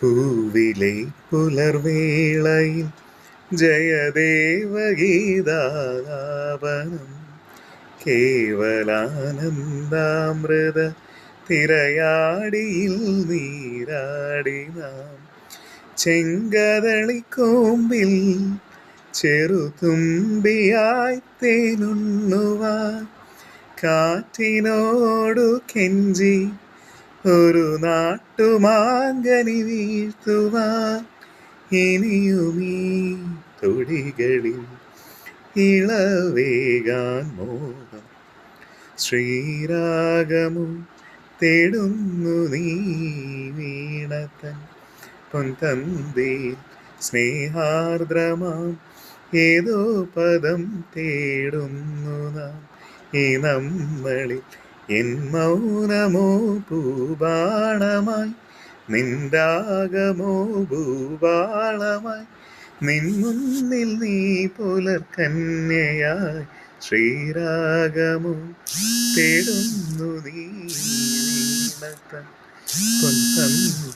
പൂവിലെ പുലർവേളയിൽ ജയദേവഗീതാലാപനം കേവലാനന്ദാമൃത തിരയാടിയിൽ നീരാടി നാം ചെങ്കതളിക്കോമ്പിൽ ചെറുതുമ്പിയായി തേനുണ്ണുവാൻ കാറ്റിനോടു കെഞ്ചി ഒരു നാട്ടുമാങ്കനി വീഴ്ത്തുവാൻ ഇനിയുമീ തൊടികളിൽ ഇളവേകാൻ മോഹം ശ്രീരാഗമോ തേടുന്നു നീ വീണതൻ പൊൻതന്തിയിൽ സ്നേഹാർദ്രമാം ഏതോ പദം തേടുന്നു നാം ഈ നമ്മളിൽ എൻ മൗനമോ ഭൂപാളമായി നിൻരാഗമോ ഭൂപാളമായി നിൻ മുന്നിൽ നീ പുലർക്കന്യയായി ശ്രീരാഗമോ തേടുന്നു നീ വീണതൻ പൊൻതന്തി